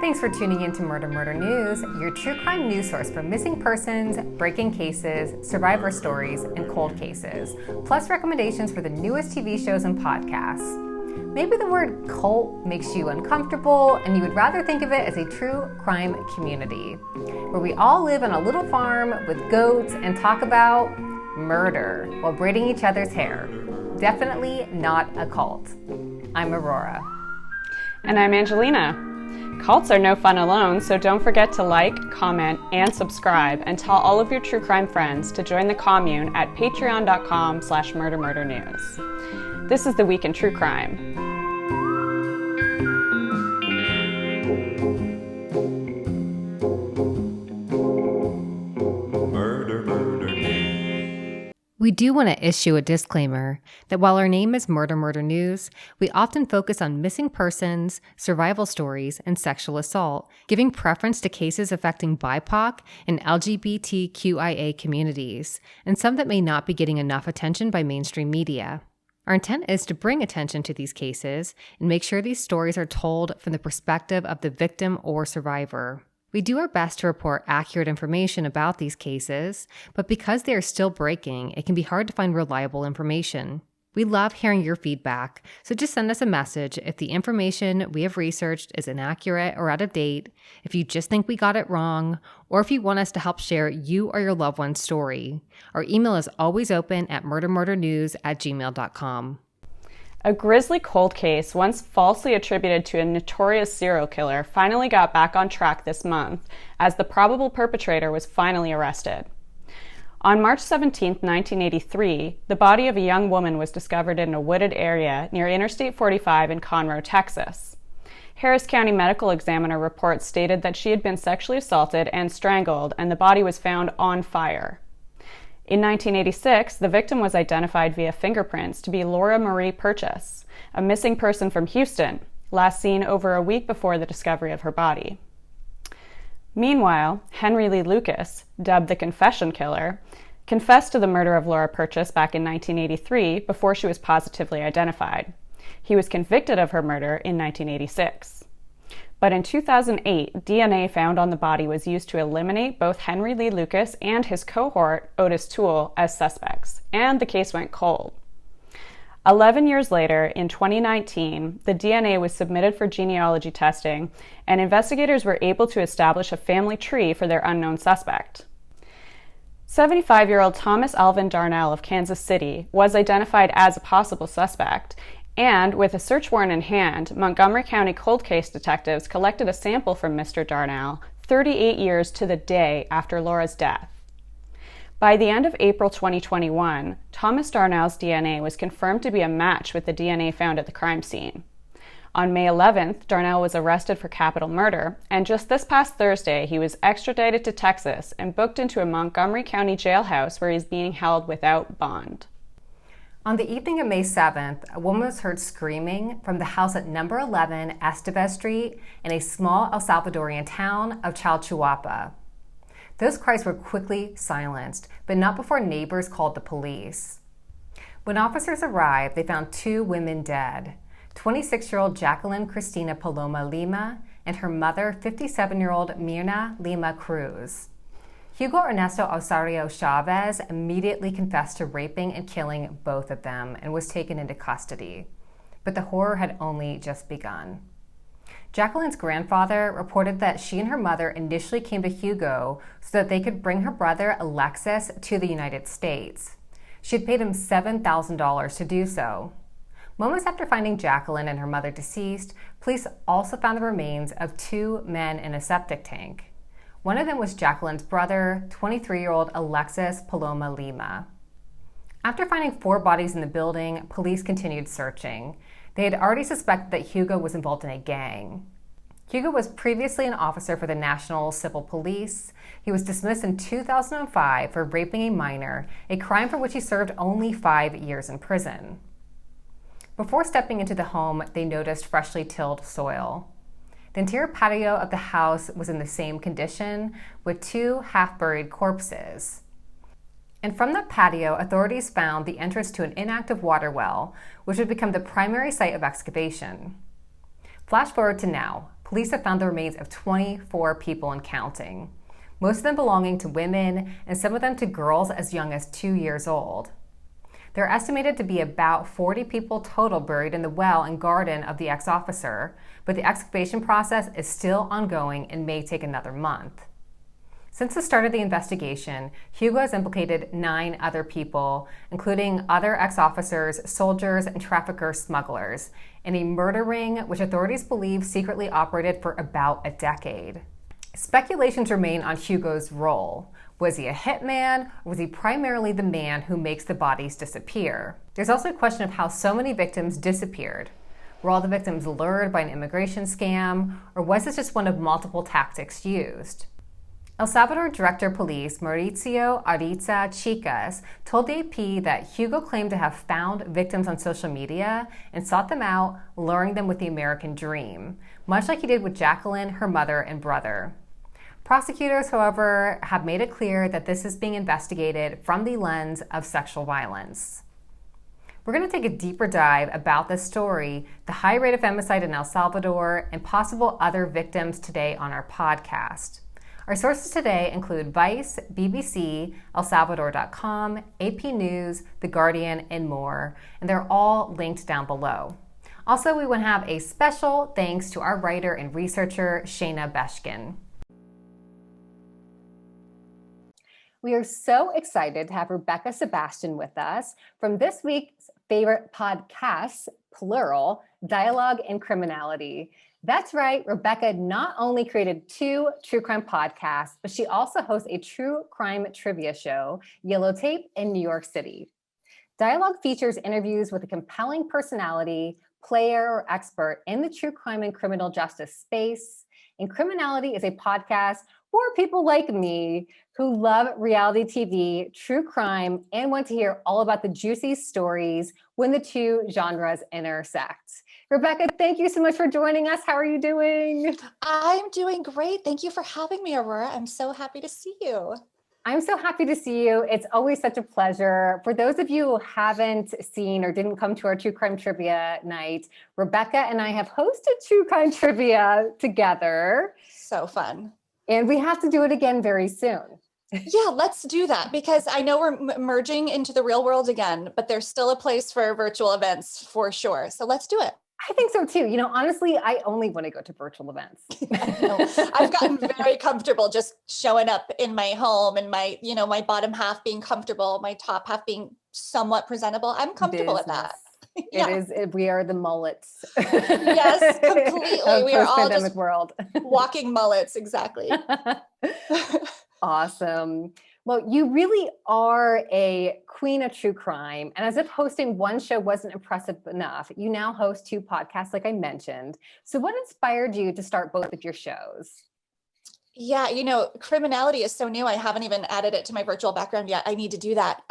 Thanks for tuning in to Murder News, your true crime news source for missing persons, breaking cases, survivor stories, and cold cases, plus recommendations for the newest TV shows and podcasts. Maybe the word cult makes you uncomfortable and you would rather think of it as a true crime community, where we all live on a little farm with goats and talk about murder while braiding each other's hair. Definitely not a cult. I'm Aurora. And I'm Angelina. Cults are no fun alone, so don't forget to like, comment, and subscribe, and tell all of your true crime friends to join the commune at patreon.com/murdernews. This is the Week in True Crime. We do want to issue a disclaimer that while our name is Murder News, we often focus on missing persons, survival stories, and sexual assault, giving preference to cases affecting BIPOC and LGBTQIA communities, and some that may not be getting enough attention by mainstream media. Our intent is to bring attention to these cases and make sure these stories are told from the perspective of the victim or survivor. We do our best to report accurate information about these cases, but because they are still breaking, it can be hard to find reliable information. We love hearing your feedback, so just send us a message if the information we have researched is inaccurate or out of date, if you just think we got it wrong, or if you want us to help share you or your loved one's story. Our email is always open at murdernews@gmail.com. A grisly cold case, once falsely attributed to a notorious serial killer, finally got back on track this month as the probable perpetrator was finally arrested. On March 17, 1983, the body of a young woman was discovered in a wooded area near Interstate 45 in Conroe, Texas. Harris County Medical Examiner reports stated that she had been sexually assaulted and strangled, and the body was found on fire. In 1986, the victim was identified via fingerprints to be Laura Marie Purchase, a missing person from Houston, last seen over a week before the discovery of her body. Meanwhile, Henry Lee Lucas, dubbed the Confession Killer, confessed to the murder of Laura Purchase back in 1983 before she was positively identified. He was convicted of her murder in 1986. But in 2008, DNA found on the body was used to eliminate both Henry Lee Lucas and his cohort, Otis Toole, as suspects, and the case went cold. 11 years later, in 2019, the DNA was submitted for genealogy testing, and investigators were able to establish a family tree for their unknown suspect. 75-year-old Thomas Alvin Darnell of Kansas City was identified as a possible suspect, and with a search warrant in hand, Montgomery County cold case detectives collected a sample from Mr. Darnell 38 years to the day after Laura's death. By the end of April 2021, Thomas Darnell's DNA was confirmed to be a match with the DNA found at the crime scene. On May 11th, Darnell was arrested for capital murder, and just this past Thursday, he was extradited to Texas and booked into a Montgomery County jailhouse where he's being held without bond. On the evening of May 7th, a woman was heard screaming from the house at number 11 Estevez Street in a small El Salvadorian town of Chalchuapa. Those cries were quickly silenced, but not before neighbors called the police. When officers arrived, they found two women dead, 26-year-old Jacqueline Cristina Paloma Lima and her mother, 57-year-old Mirna Lima Cruz. Hugo Ernesto Osorio Chavez immediately confessed to raping and killing both of them and was taken into custody. But the horror had only just begun. Jacqueline's grandfather reported that she and her mother initially came to Hugo so that they could bring her brother Alexis to the United States. She had paid him $7,000 to do so. Moments after finding Jacqueline and her mother deceased, police also found the remains of two men in a septic tank. One of them was Jacqueline's brother, 23-year-old Alexis Paloma Lima. After finding 4 bodies in the building, police continued searching. They had already suspected that Hugo was involved in a gang. Hugo was previously an officer for the National Civil Police. He was dismissed in 2005 for raping a minor, a crime for which he served only 5 years in prison. Before stepping into the home, they noticed freshly tilled soil. The interior patio of the house was in the same condition, with 2 half-buried corpses. And from the patio, authorities found the entrance to an inactive water well, which would become the primary site of excavation. Flash forward to now. police have found the remains of 24 people and counting, most of them belonging to women and some of them to girls as young as 2 years old. There are estimated to be about 40 people total buried in the well and garden of the ex-officer, but the excavation process is still ongoing and may take another month. Since the start of the investigation, Hugo has implicated 9 other people, including other ex-officers, soldiers, and trafficker smugglers, in a murder ring which authorities believe secretly operated for about a decade. Speculations remain on Hugo's role. Was he a hitman, or was he primarily the man who makes the bodies disappear? There's also a question of how so many victims disappeared. Were all the victims lured by an immigration scam, or was this just one of multiple tactics used? El Salvador Director of Police Mauricio Ariza Chicas told the AP that Hugo claimed to have found victims on social media and sought them out, luring them with the American dream, much like he did with Jacqueline, her mother, and brother. Prosecutors, however, have made it clear that this is being investigated from the lens of sexual violence. We're going to take a deeper dive about this story, the high rate of femicide in El Salvador, and possible other victims today on our podcast. Our sources today include Vice, BBC, ElSalvador.com, AP News, The Guardian, and more, and they're all linked down below. Also, we want to have a special thanks to our writer and researcher, Shaina Beshkin. We are so excited to have Rebekah Sebastian with us from this week's favorite podcast, plural, Dialogue and Criminality. That's right, Rebekah not only created 2 true crime podcasts, but she also hosts a true crime trivia show, Yellow Tape, in New York City. Dialogue features interviews with a compelling personality, player, or expert in the true crime and criminal justice space. And Criminality is a podcast for people like me who love reality TV, true crime, and want to hear all about the juicy stories when the 2 genres intersect. Rebekah, thank you so much for joining us. How are you doing? I'm doing great. Thank you for having me, Aurora. I'm so happy to see you. I'm so happy to see you. It's always such a pleasure. For those of you who haven't seen or didn't come to our True Crime Trivia night, Rebekah and I have hosted True Crime Trivia together. So fun. And we have to do it again very soon. Yeah, let's do that because I know we're merging into the real world again, but there's still a place for virtual events for sure. So let's do it. I think so too. You know, honestly, I only want to go to virtual events. I've gotten very comfortable just showing up in my home and my, my bottom half being comfortable, my top half being somewhat presentable. I'm comfortable with that. Yeah. We are the mullets. Yes, completely. We are all just world. walking mullets. Exactly. Awesome. Well, you really are a queen of true crime. And as if hosting one show wasn't impressive enough, you now host 2 podcasts, like I mentioned. So what inspired you to start both of your shows? Yeah, Criminality is so new. I haven't even added it to my virtual background yet. I need to do that.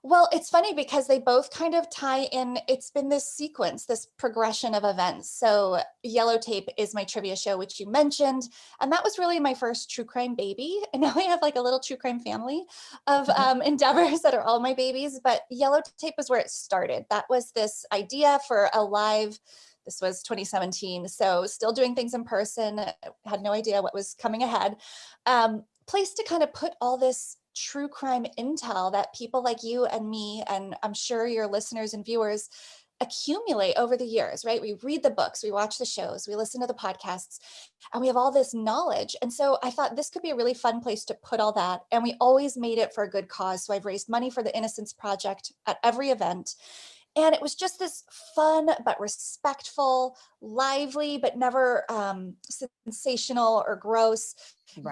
Well, it's funny because they both kind of tie in. It's been this sequence, this progression of events. So Yellow Tape is my trivia show, which you mentioned. And that was really my first true crime baby. And now I have like a little true crime family of endeavors that are all my babies. But Yellow Tape was where it started. That was this idea for a live. This was 2017. So still doing things in person. Had no idea what was coming ahead. Place to kind of put all this true crime intel that people like you and me, and I'm sure your listeners and viewers accumulate over the years, right? We read the books, we watch the shows, we listen to the podcasts, and we have all this knowledge. And so I thought this could be a really fun place to put all that. And we always made it for a good cause. So I've raised money for the Innocence Project at every event. And it was just this fun, but respectful, lively, but never sensational or gross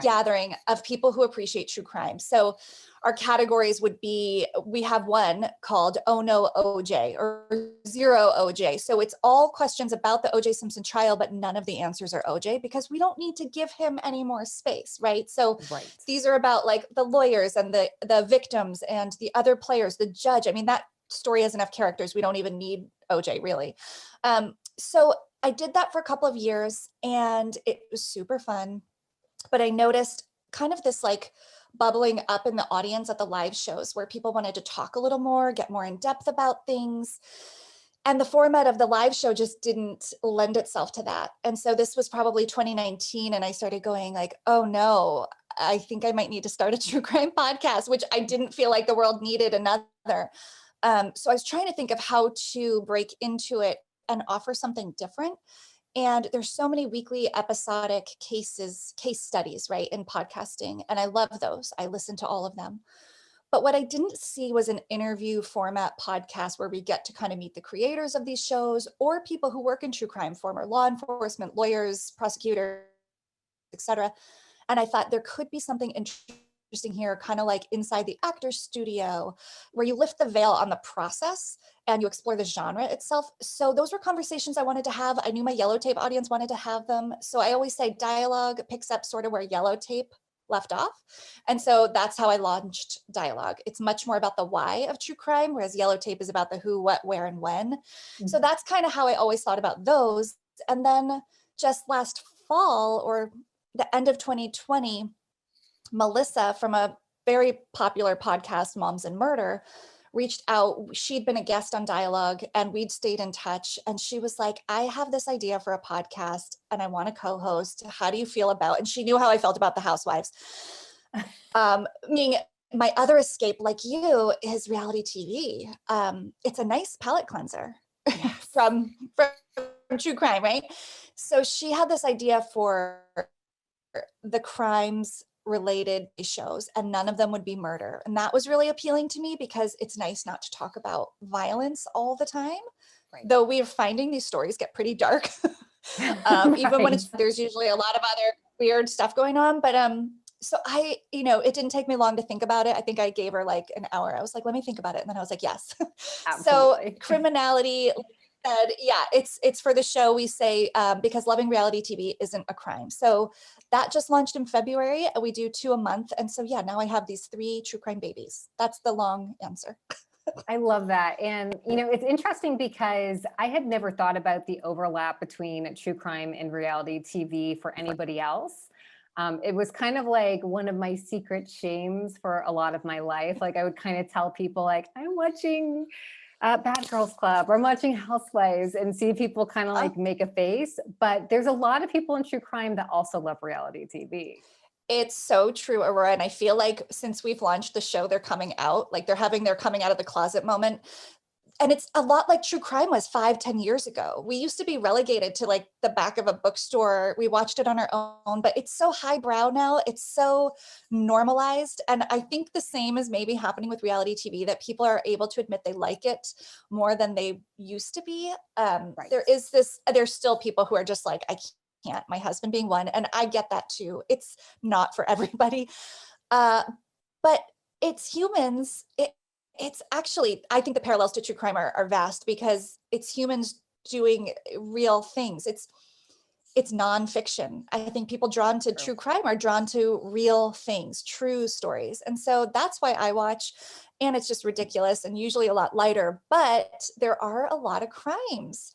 gathering of people who appreciate true crime. So our categories would be, we have one called Oh No OJ or Zero OJ. So it's all questions about the OJ Simpson trial, but none of the answers are OJ because we don't need to give him any more space, right? So these are about like the lawyers and the victims and the other players, the judge. I mean, that story has enough characters. We don't even need OJ really. So I did that for a couple of years and it was super fun. But I noticed kind of this like bubbling up in the audience at the live shows where people wanted to talk a little more, get more in depth about things. And the format of the live show just didn't lend itself to that. And so this was probably 2019. And I started going like, oh no, I think I might need to start a true crime podcast, which I didn't feel like the world needed another. So I was trying to think of how to break into it and offer something different. And there's so many weekly episodic case studies, right, in podcasting. And I love those. I listen to all of them. But what I didn't see was an interview format podcast where we get to kind of meet the creators of these shows or people who work in true crime, former law enforcement, lawyers, prosecutors, etc. And I thought there could be something interesting here, kind of like inside the actor's studio, where you lift the veil on the process and you explore the genre itself. So those were conversations I wanted to have. I knew my Yellow Tape audience wanted to have them. So I always say dialogue picks up sort of where Yellow Tape left off. And so that's how I launched Dialogue. It's much more about the why of true crime, whereas Yellow Tape is about the who, what, where, and when. So that's kind of how I always thought about those. And then just last fall or the end of 2020, Melissa from a very popular podcast, Moms and Murder, reached out. She'd been a guest on Dialogue and we'd stayed in touch. And she was like, I have this idea for a podcast and I want to co-host. How do you feel about? And she knew how I felt about the Housewives. Meaning my other escape, like you, is reality TV. It's a nice palate cleanser from true crime, right? So she had this idea for the crimes related shows, and none of them would be murder. And that was really appealing to me because it's nice not to talk about violence all the time. Right. Though we are finding these stories get pretty dark, even when there's usually a lot of other weird stuff going on. But so it didn't take me long to think about it. I think I gave her like an hour. I was like, let me think about it. And then I was like, yes. So criminality said, yeah, it's for the show. We say, because loving reality TV isn't a crime. So that just launched in February. We do 2 a month. And so, yeah, now I have these 3 true crime babies. That's the long answer. I love that. And, it's interesting because I had never thought about the overlap between true crime and reality TV for anybody else. It was kind of like one of my secret shames for a lot of my life. Like I would kind of tell people like, I'm watching Bad Girls Club or I'm watching Housewives, and see people kind of like make a face. But there's a lot of people in true crime that also love reality TV. It's so true, Aurora. And I feel like since we've launched the show, they're coming out, like they're having their coming out of the closet moment. And it's a lot like true crime was 5-10 years ago. We used to be relegated to like the back of a bookstore. We watched it on our own, but it's so highbrow now. It's so normalized. And I think the same is maybe happening with reality TV, that people are able to admit they like it more than they used to be. Right. There's still people who are just like, I can't, my husband being one. And I get that too. It's not for everybody. But it's humans. It's actually, I think the parallels to true crime are vast because it's humans doing real things. It's nonfiction. I think people drawn to true crime are drawn to real things, true stories. And so that's why I watch, and it's just ridiculous and usually a lot lighter, but there are a lot of crimes.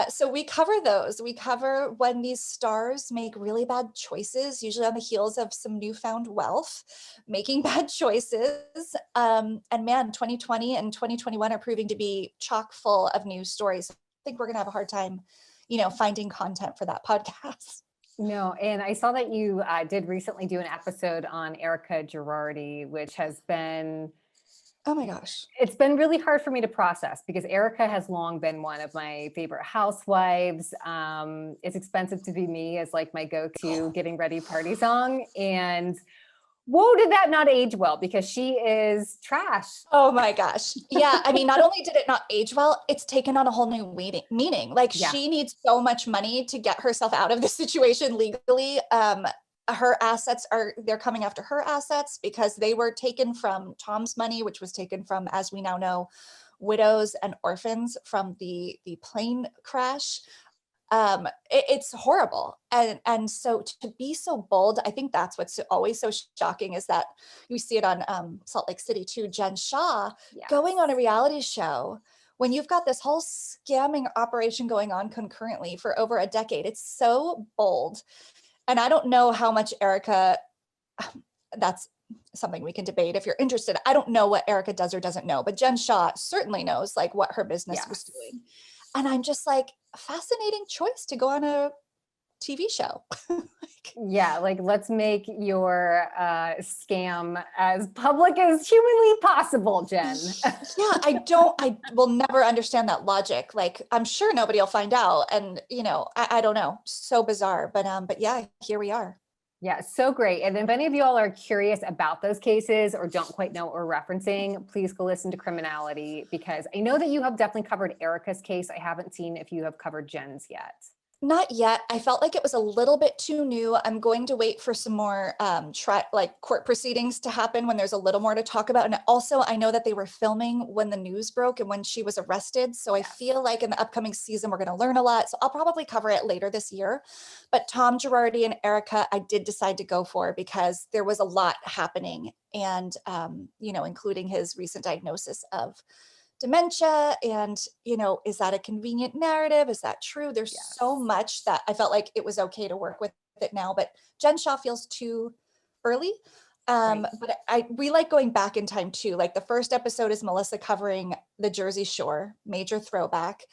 So we cover those. We cover when these stars make really bad choices, usually on the heels of some newfound wealth, making bad choices. And man, 2020 and 2021 are proving to be chock full of news stories. I think we're going to have a hard time, finding content for that podcast. No, and I saw that you did recently do an episode on Erica Girardi, which has been... Oh my gosh. It's been really hard for me to process because Erica has long been one of my favorite housewives. It's Expensive to Be Me is like my go-to getting ready party song. And whoa, did that not age well? Because she is trash. Oh my gosh. Yeah. I mean, not only did it not age well, it's taken on a whole new meaning. Like she needs so much money to get herself out of this situation legally. Her assets they're coming after her assets because they were taken from Tom's money, which was taken from, as we now know, widows and orphans from the plane crash. It's horrible. And so to be so bold, I think that's what's always so shocking is that you see it on Salt Lake City too, Jen Shah going on a reality show when you've got this whole scamming operation going on concurrently for over a decade. It's so bold. And I don't know how much Erica, that's something we can debate if you're interested. I don't know what Erica does or doesn't know, but Jen Shaw certainly knows like what her business was doing. And I'm just like, fascinating choice to go on a TV show. Yeah, like let's make your scam as public as humanly possible, Jen. Yeah, I will never understand that logic. Like, I'm sure nobody will find out. And, I don't know, so bizarre, but yeah, here we are. Yeah, so great. And if any of you all are curious about those cases or don't quite know what we're referencing, please go listen to Criminality, because I know that you have definitely covered Erica's case. I haven't seen if you have covered Jen's yet. Not yet. I felt like it was a little bit too new. I'm going to wait for some more court proceedings to happen when there's a little more to talk about. And also, I know that they were filming when the news broke and when she was arrested. So I feel like in the upcoming season, we're going to learn a lot. So I'll probably cover it later this year. But Tom Girardi and Erica, I did decide to go for because there was a lot happening, and including his recent diagnosis of dementia. And, is that a convenient narrative? Is that true? There's so much that I felt like it was okay to work with it now, but Jen Shaw feels too early. But we like going back in time too. Like the first episode is Melissa covering the Jersey Shore, major throwback,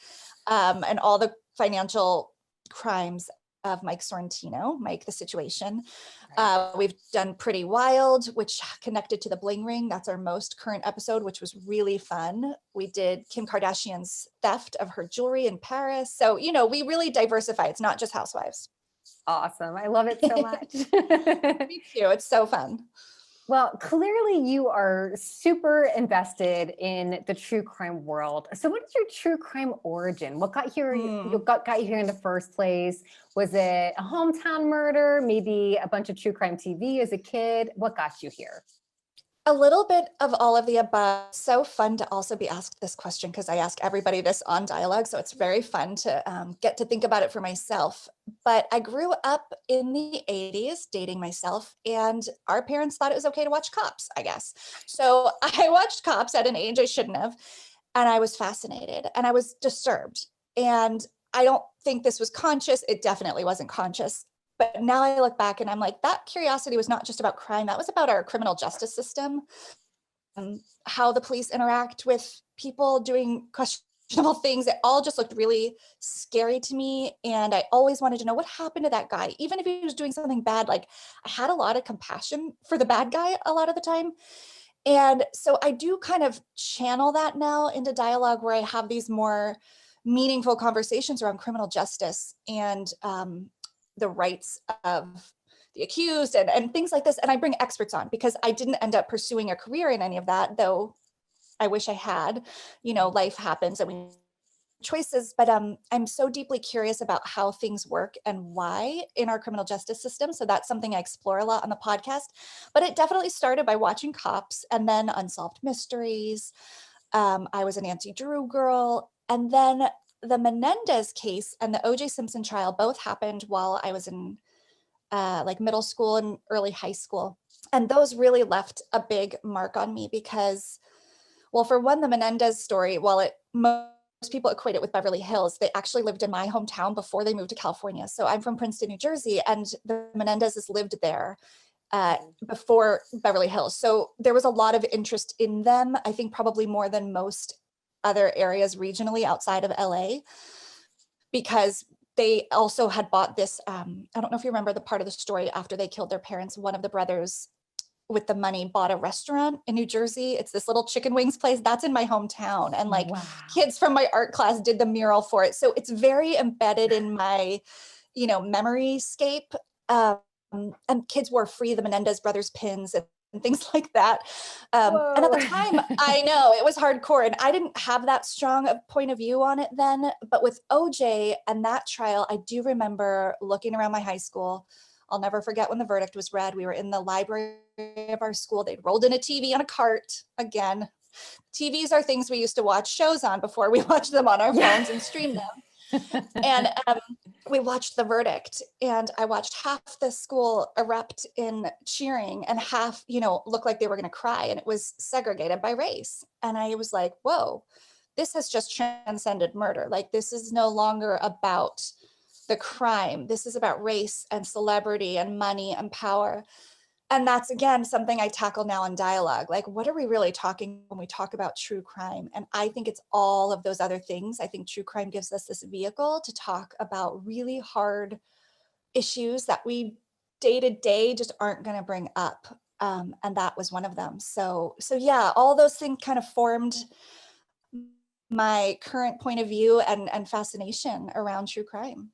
and all the financial crimes of Mike Sorrentino, Mike the Situation. We've done Pretty Wild, which connected to the bling ring. That's our most current episode, which was really fun. We did Kim Kardashian's theft of her jewelry in Paris. So, we really diversify. It's not just housewives. Awesome. I love it so much. Me too. It's so fun. Well, clearly you are super invested in the true crime world. So what is your true crime origin? What got got you here in the first place? Was it a hometown murder? Maybe a bunch of true crime TV as a kid? What got you here? A little bit of all of the above. So fun to also be asked this question because I ask everybody this on Dialogue. So it's very fun to get to think about it for myself. But I grew up in the 80s dating myself, and our parents thought it was okay to watch Cops, I guess. So I watched Cops at an age I shouldn't have. And I was fascinated and I was disturbed. And I don't think this was conscious. It definitely wasn't conscious. But now I look back and I'm like, that curiosity was not just about crime. That was about our criminal justice system, how the police interact with people doing questionable things. It all just looked really scary to me. And I always wanted to know what happened to that guy. Even if he was doing something bad, like I had a lot of compassion for the bad guy a lot of the time. And so I do kind of channel that now into dialogue where I have these more meaningful conversations around criminal justice and the rights of the accused and things like this. And I bring experts on because I didn't end up pursuing a career in any of that, though I wish I had. Life happens and we choices, but I'm so deeply curious about how things work and why in our criminal justice system. So that's something I explore a lot on the podcast. But it definitely started by watching Cops and then Unsolved Mysteries. I was a Nancy Drew girl. And then the Menendez case and the OJ Simpson trial both happened while I was in middle school and early high school. And those really left a big mark on me because, well, for one, the Menendez story, while most people equate it with Beverly Hills, they actually lived in my hometown before they moved to California. So I'm from Princeton, New Jersey, and the Menendezes lived there before Beverly Hills. So there was a lot of interest in them, I think probably more than most other areas regionally outside of LA, because they also had bought this, I don't know if you remember the part of the story after they killed their parents, one of the brothers with the money bought a restaurant in New Jersey. It's this little chicken wings place that's in my hometown. And kids from my art class did the mural for it. So it's very embedded in my, memory scape. And kids wore free the Menendez brothers pins and things like that. And at the time, I know it was hardcore and I didn't have that strong a point of view on it then. But with OJ and that trial, I do remember looking around my high school. I'll never forget when the verdict was read. We were in the library of our school. They'd rolled in a TV on a cart. Again, TVs are things we used to watch shows on before we watched them on our phones and streamed them. And we watched the verdict and I watched half the school erupt in cheering and half, looked like they were going to cry, and it was segregated by race. And I was like, whoa, this has just transcended murder. Like, this is no longer about the crime. This is about race and celebrity and money and power. And that's, again, something I tackle now in dialogue. Like, what are we really talking when we talk about true crime? And I think it's all of those other things. I think true crime gives us this vehicle to talk about really hard issues that we day to day just aren't going to bring up. And that was one of them. So yeah, all those things kind of formed my current point of view and fascination around true crime.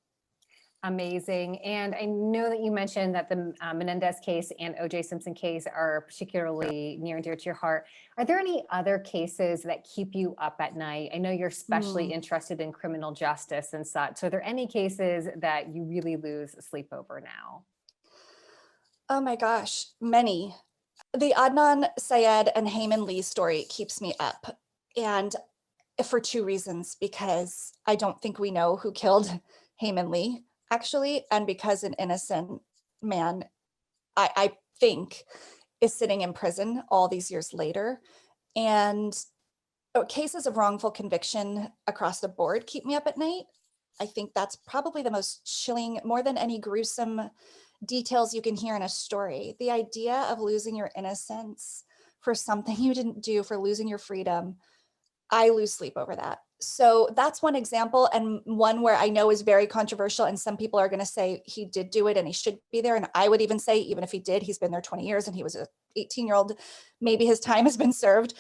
Amazing. And I know that you mentioned that the Menendez case and O.J. Simpson case are particularly near and dear to your heart. Are there any other cases that keep you up at night? I know you're especially interested in criminal justice and such. So are there any cases that you really lose sleep over now? Oh my gosh, many. The Adnan Syed and Heyman Lee story keeps me up. And for two reasons, because I don't think we know who killed Heyman Lee, actually, and because an innocent man, I think, is sitting in prison all these years later. And cases of wrongful conviction across the board keep me up at night. I think that's probably the most chilling, more than any gruesome details you can hear in a story. The idea of losing your innocence for something you didn't do, for losing your freedom, I lose sleep over that. So that's one example, and one where I know is very controversial, and some people are going to say he did do it and he should be there. And I would even say, even if he did, he's been there 20 years and he was an 18-year-old, maybe his time has been served.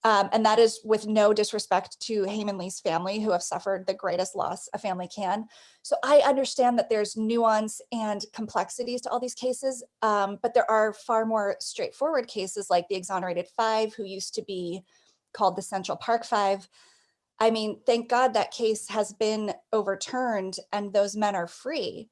And that is with no disrespect to Heyman Lee's family, who have suffered the greatest loss a family can. So I understand that there's nuance and complexities to all these cases, but there are far more straightforward cases like the exonerated five, who used to be called the Central Park Five. I mean, thank God that case has been overturned and those men are free.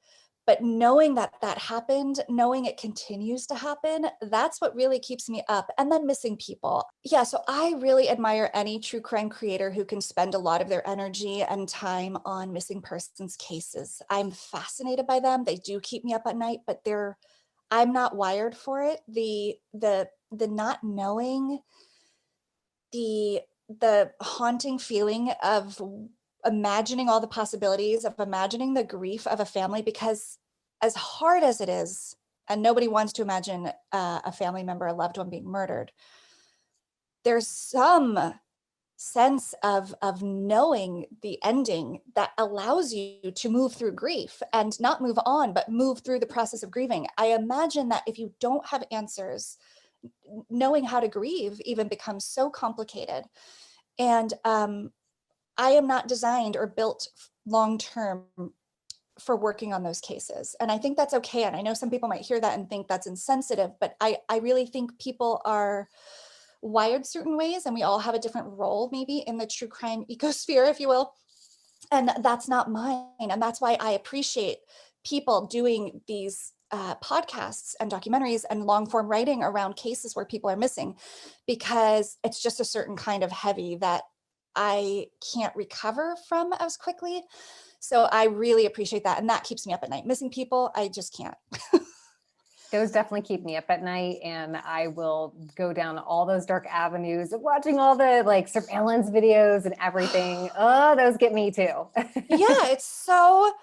But knowing that that happened, knowing it continues to happen, that's what really keeps me up. And then missing people. Yeah, so I really admire any true crime creator who can spend a lot of their energy and time on missing persons cases. I'm fascinated by them. They do keep me up at night, but I'm not wired for it. The not knowing, the haunting feeling of imagining all the possibilities, of imagining the grief of a family, because as hard as it is, and nobody wants to imagine a family member, a loved one being murdered, there's some sense of knowing the ending that allows you to move through grief and not move on, but move through the process of grieving. I imagine that if you don't have answers, knowing how to grieve even becomes so complicated. And I am not designed or built long-term for working on those cases. And I think that's okay. And I know some people might hear that and think that's insensitive, but I really think people are wired certain ways, and we all have a different role maybe in the true crime ecosphere, if you will. And that's not mine. And that's why I appreciate people doing these podcasts and documentaries and long form writing around cases where people are missing, because it's just a certain kind of heavy that I can't recover from as quickly. So I really appreciate that. And that keeps me up at night. Missing people, I just can't. Those definitely keep me up at night, and I will go down all those dark avenues of watching all the like surveillance videos and everything. Oh, those get me too. Yeah, it's so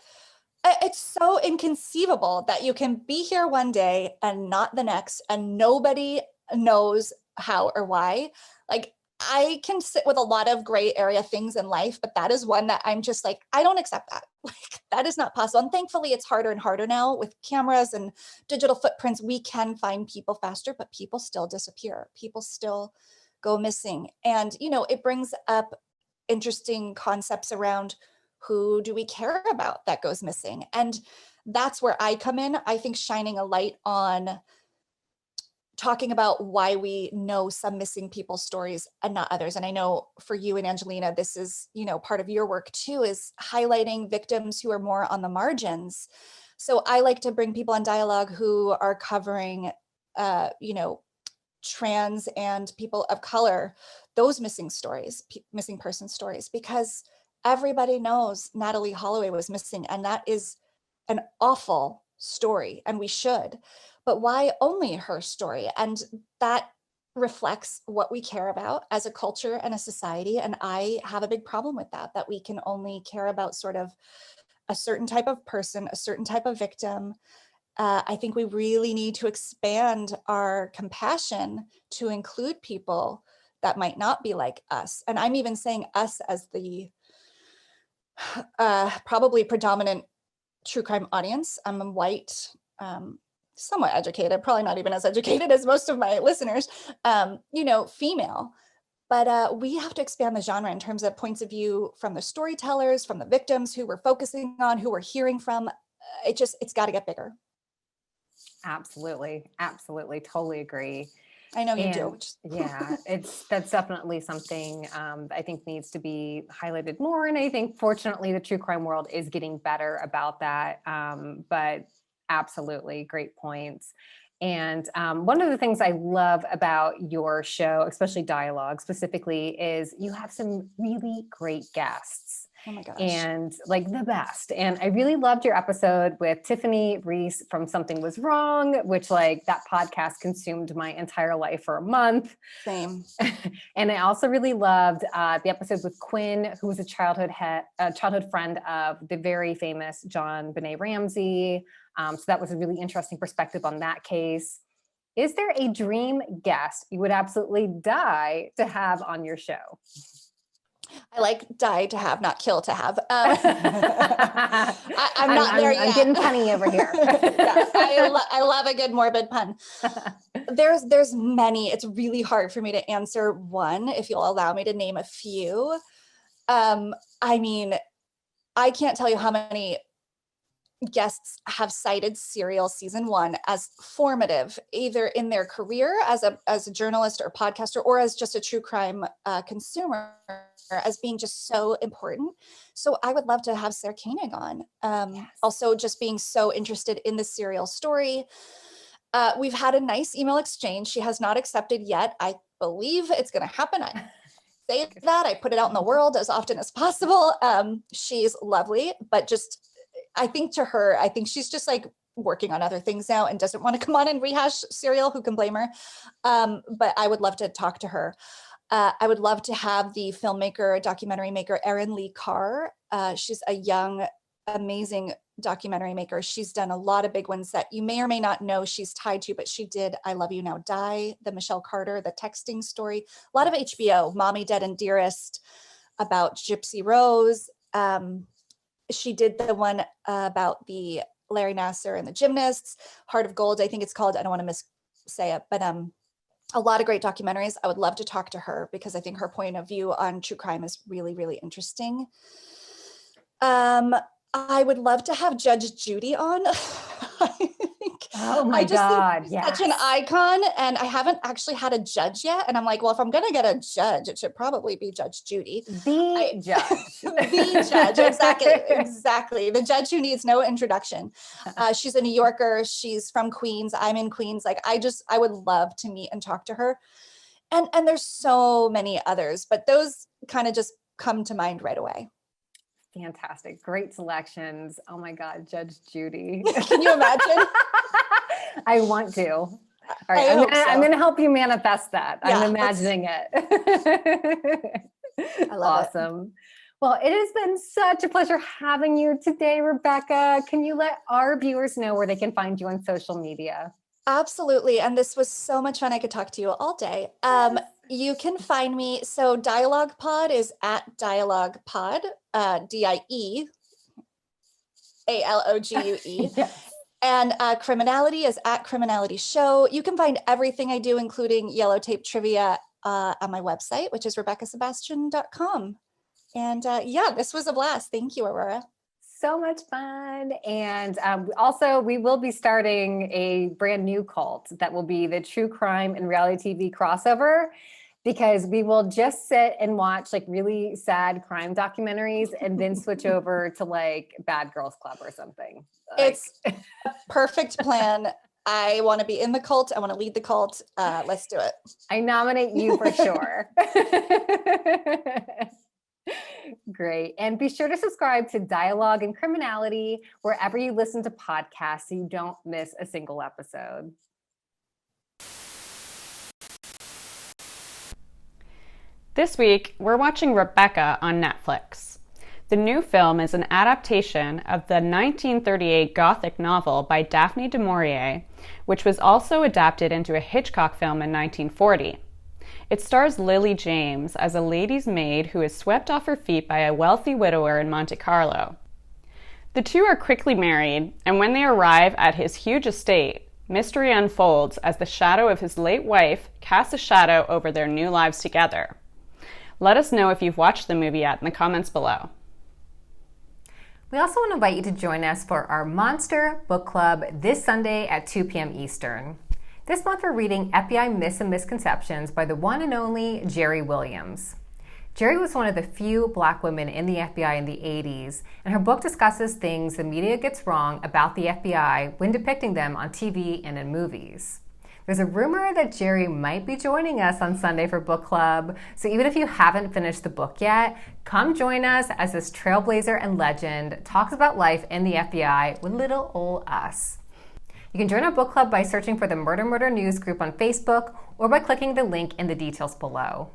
inconceivable that you can be here one day and not the next, and nobody knows how or why. Like, I can sit with a lot of gray area things in life, but that is one that I'm just like, I don't accept that. Like, that is not possible. And thankfully, it's harder and harder now with cameras and digital footprints. We can find people faster, but people still disappear. People still go missing. And, it brings up interesting concepts around, who do we care about that goes missing? And that's where I come in. I think shining a light on talking about why we know some missing people stories and not others. And I know for you and Angelina, this is, part of your work too, is highlighting victims who are more on the margins. So I like to bring people on dialogue who are covering, trans and people of color, those missing stories, missing person stories, because everybody knows Natalee Holloway was missing, and that is an awful story, and we should. But why only her story? And that reflects what we care about as a culture and a society. And I have a big problem with that we can only care about sort of a certain type of person, a certain type of victim, I think we really need to expand our compassion to include people that might not be like us. And I'm even saying us as the probably predominant true crime audience. I'm a white, somewhat educated, probably not even as educated as most of my listeners, female. But we have to expand the genre in terms of points of view from the storytellers, from the victims, who we're focusing on, who we're hearing from. It's got to get bigger. Absolutely. Absolutely. Totally agree. I know you do. Yeah, that's definitely something I think needs to be highlighted more. And I think fortunately the true crime world is getting better about that. But absolutely great points. And one of the things I love about your show, especially Dialogue specifically, is you have some really great guests. Oh my gosh. And like the best. And I really loved your episode with Tiffany Reese from Something Was Wrong, which like that podcast consumed my entire life for a month. Same. And I also really loved the episode with Quinn, who was a childhood friend of the very famous John Benet Ramsey. So that was a really interesting perspective on that case. Is there a dream guest you would absolutely die to have on your show? I like die to have, not kill to have. I'm not there yet. I'm getting punny over here. Yeah, I love a good morbid pun. There's many. It's really hard for me to answer one, if you'll allow me to name a few. I mean, I can't tell you how many guests have cited Serial season 1 as formative, either in their career as a journalist or podcaster, or as just a true crime consumer, as being just so important. So I would love to have Sarah Koenig on. Yes. Also just being so interested in the Serial story. We've had a nice email exchange. She has not accepted yet. I believe it's going to happen. I say that, I put it out in the world as often as possible. She's lovely, but just, I think she's just like working on other things now and doesn't want to come on and rehash Serial. Who can blame her? But I would love to talk to her. I would love to have the filmmaker, documentary maker, Erin Lee Carr. She's a young, amazing documentary maker. She's done a lot of big ones that you may or may not know she's tied to, but she did I Love You Now Die, the Michelle Carter, the texting story, a lot of HBO, Mommy, Dead and Dearest, about Gypsy Rose. She did the one about the Larry Nassar and the gymnasts, Heart of Gold, I think it's called. I don't want to say it, but a lot of great documentaries. I would love to talk to her because I think her point of view on true crime is really, really interesting. I would love to have Judge Judy on. Oh my God. Yes. Such an icon. And I haven't actually had a judge yet. And I'm like, well, if I'm going to get a judge, it should probably be Judge Judy. The judge. The judge. Exactly. The judge who needs no introduction. She's a New Yorker. She's from Queens. I'm in Queens. Like, I would love to meet and talk to her. And there's so many others, but those kind of just come to mind right away. Fantastic. Great selections. Oh my God, Judge Judy. Can you imagine? I want to. All right, I'm going to help you manifest that. Yeah, I'm imagining it. I love awesome. Well, it has been such a pleasure having you today, Rebekah. Can you let our viewers know where they can find you on social media? Absolutely. And this was so much fun. I could talk to you all day. You can find me. So Dialogue Pod is at Dialogue Pod, DIEALOGUE. Yes. And Criminality is at Criminality Show. You can find everything I do, including Yellow Tape Trivia, on my website, which is RebekahSebastian.com. And this was a blast. Thank you, Aurora. So much fun. And also, we will be starting a brand new cult that will be the true crime and reality TV crossover, because we will just sit and watch like really sad crime documentaries and then switch over to like Bad Girls Club or something. It's a perfect plan. I want to be in the cult. I want to lead the cult. Let's do it. I nominate you for sure. Great. And be sure to subscribe to Dialogue and Criminality wherever you listen to podcasts so you don't miss a single episode. This week, we're watching Rebekah on Netflix. The new film is an adaptation of the 1938 Gothic novel by Daphne du Maurier, which was also adapted into a Hitchcock film in 1940. It stars Lily James as a lady's maid who is swept off her feet by a wealthy widower in Monte Carlo. The two are quickly married, and when they arrive at his huge estate, mystery unfolds as the shadow of his late wife casts a shadow over their new lives together. Let us know if you've watched the movie yet in the comments below. We also want to invite you to join us for our Monster Book Club this Sunday at 2 p.m. Eastern. This month we're reading FBI Myths and Misconceptions by the one and only Jerry Williams. Jerry was one of the few Black women in the FBI in the 80s, and her book discusses things the media gets wrong about the FBI when depicting them on TV and in movies. There's a rumor that Jerry might be joining us on Sunday for book club, so even if you haven't finished the book yet, come join us as this trailblazer and legend talks about life in the FBI with little ol' us. You can join our book club by searching for the Murder News group on Facebook or by clicking the link in the details below.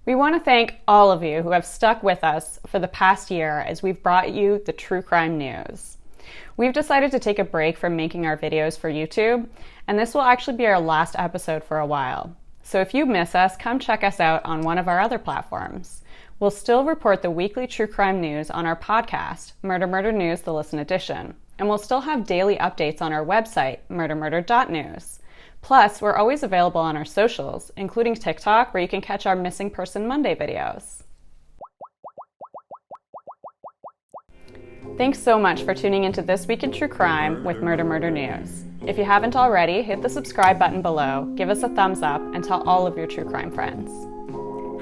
We want to thank all of you who have stuck with us for the past year as we've brought you the true crime news. We've decided to take a break from making our videos for YouTube, and this will actually be our last episode for a while. So if you miss us, come check us out on one of our other platforms. We'll still report the weekly true crime news on our podcast, Murder News, the Listen Edition, and we'll still have daily updates on our website, murder.news. Plus, we're always available on our socials, including TikTok, where you can catch our Missing Person Monday videos. Thanks so much for tuning into This Week in True Crime with Murder News. If you haven't already, hit the subscribe button below, give us a thumbs up, and tell all of your true crime friends.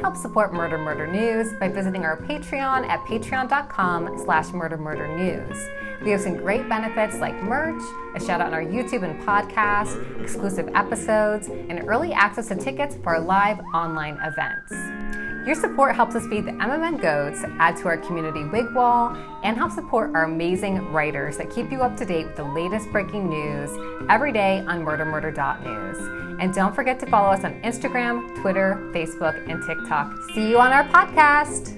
Help support Murder News by visiting our Patreon at patreon.com/murdernews. We have some great benefits like merch, a shout out on our YouTube and podcast, exclusive episodes, and early access to tickets for our live online events. Your support helps us feed the MMN goats, add to our community wig wall, and help support our amazing writers that keep you up to date with the latest breaking news every day on murder.news. And don't forget to follow us on Instagram, Twitter, Facebook, and TikTok. See you on our podcast.